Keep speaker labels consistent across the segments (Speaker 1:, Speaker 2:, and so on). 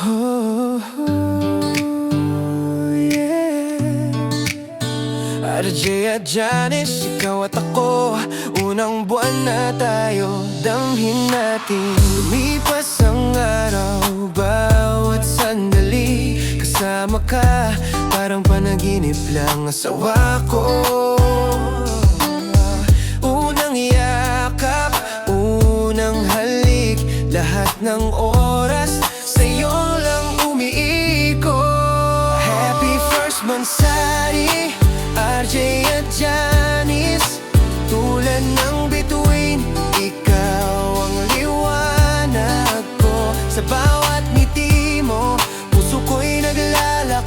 Speaker 1: Oh, yeah. RJ at Janice, ikaw at ako, unang buwan na tayo, damhin natin. Lumipas ang araw, bawat sandali, kasama ka, parang panaginip lang asawa ko. Unang yakap, unang halik, lahat ng oras sa'yo lang umiikot. Happy first Mansari, RJ at Janice, tulad ng bituin, ikaw ang liwanag ko. Sa bawat ngiti mo, puso ko'y naglalakbay.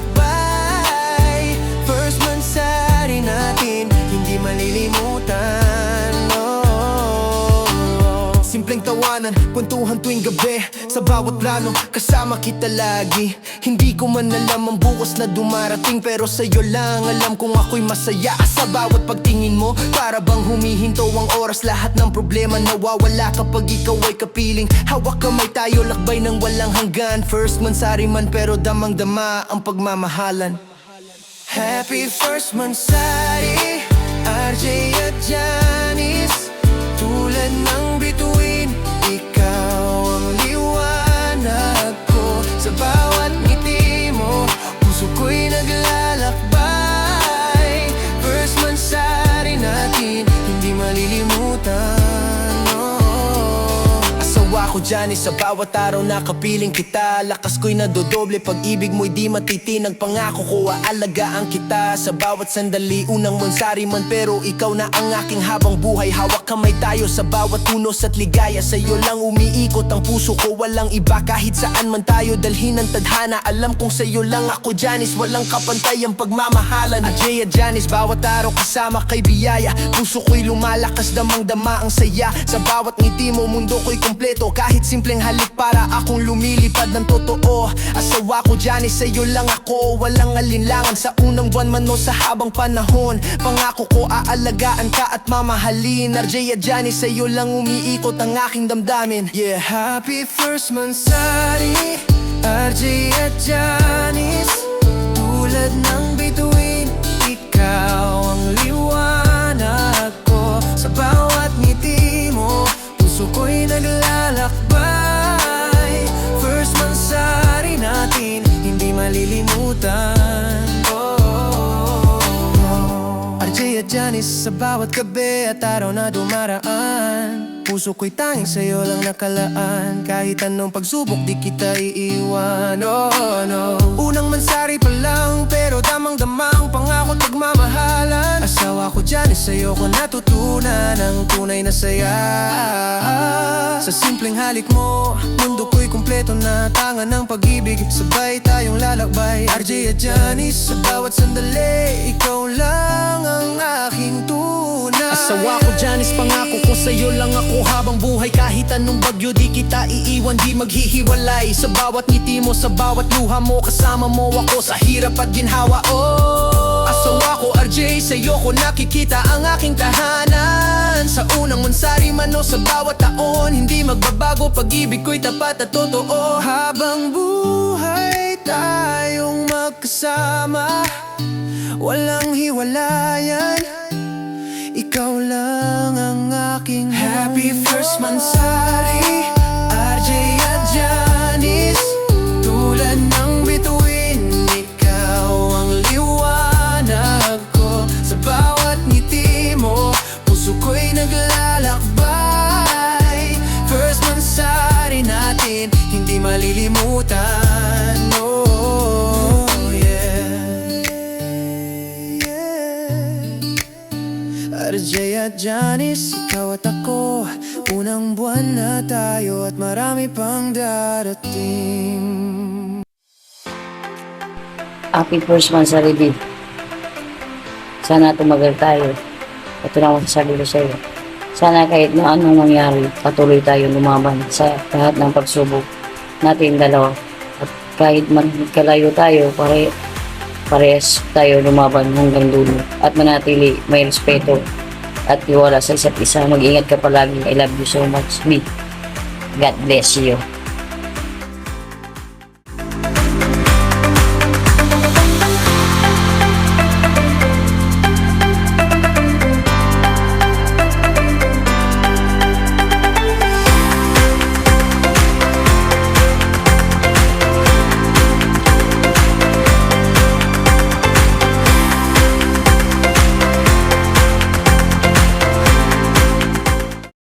Speaker 1: First Mansari natin, hindi malilimutan, oh. Simpleng tawanan, kwentuhan tuwing gabi, sa bawat plano, kasama kita lagi. Hindi ko man alam ang bukas na dumarating, pero sa'yo lang alam kung ako'y masaya. Sa bawat pagtingin mo, para bang humihinto ang oras. Lahat ng problema nawawala kapag ikaw ay kapiling. Hawak kamay tayo, lakbay ng walang hanggan. First Mansari man, pero damang-dama ang pagmamahalan. Happy first Mansari, RJ at Janice, tulad ng bituin, ikaw ang liwanag ko. Sa bawat ngiti mo, puso ko'y naglalakbay. First Mansari natin, hindi malilimutan, oh. Asawa ko Janice, sa bawat araw nakapiling kita. Lakas ko'y nadodoble, pag-ibig mo'y di matitinag. Pangako ko aalagaan kita sa bawat sandali. Unang Mansari man, pero ikaw na ang aking habang buhay. Hawak kamay tayo sa bawat tunos at ligaya. Sa'yo lang umiikot ang puso ko, walang iba. Kahit saan man tayo dalhin ang tadhana, alam kong sa'yo lang ako Janice, walang kapantay ang pagmamahalan. RJ at Janice, bawat araw kasama kay biyaya. Puso ko'y lumalakas, damang-dama ang saya. Sa bawat ngiti mo, mundo ko'y kompleto. Kahit simpleng halik, para akong lumilipad ng totoo. Asawa ko Janice, sa'yo lang ako, walang alinlangan. Sa unang buwan man o sa habang panahon, pangako ko aalagaan ka at mamahalin. RJ at Janice, sa'yo lang umiikot ang aking damdamin. Yeah, happy first Mansari, RJ at Janice, tulad ng bituin, ikaw ang liwanag ko. Sa bawat ngiti mo, puso ko'y naglalakbay. First Mansari natin, hindi malilimutan, oh. RJ at Janice, sa bawat gabi at araw na dumaraan, puso ko'y tanging sa'yo lang nakalaan. Kahit anong pagsubok, di kita iiwan, oh no. Unang Mansari pa lang, pero damang-dama ang pangako at pagmamahalan. Asawa ko Janice, sa'yo ko natutunan ang tunay na saya. Sa simpleng halik mo, mundo ko'y kumpleto na. Tangan ng pag-ibig, sabay tayong lalakbay. RJ at Janice, sa bawat sandali, ikaw lang ang aking tunay. Asawa ko Janice, pangako ko sa'yo lang ako habang buhay. Kahit anong bagyo, di kita iiwan, di maghihiwalay. Sa bawat ngiti mo, sa bawat luha mo, kasama mo ako sa hirap at ginhawa, oh. Asawa ko RJ, sa'yo ko nakikita ang aking tahanan. Sa unang Mansari man o sa bawat taon, hindi magbabago, pag-ibig ko'y tapat at totoo. Habang buhay tayong magkasama, walang hiwalayan, ikaw lang ang aking happy first Mansari, RJ at Janice, tulad ng bituin, ikaw ang liwanag ko. Sa bawat ngiti mo, puso ko'y naglalakbay. First Mansari natin, hindi malilimutan, oh yeah, yeah. RJ at Janice, ikaw at ako, unang buwan na tayo at marami pang darating.
Speaker 2: Happy first Mansari Day. Sana tumagal tayo. Ito na ako sasabihin sa'yo. Sana kahit na anong mangyari, patuloy tayo lumaban sa lahat ng pagsubok natin dalawa. At kahit magkalayo tayo, parehas tayo lumaban hanggang dulo. At manatili may respeto at tiwala sa isa't isa. Mag-ingat ka palagi. I love you so much. Me. God bless you.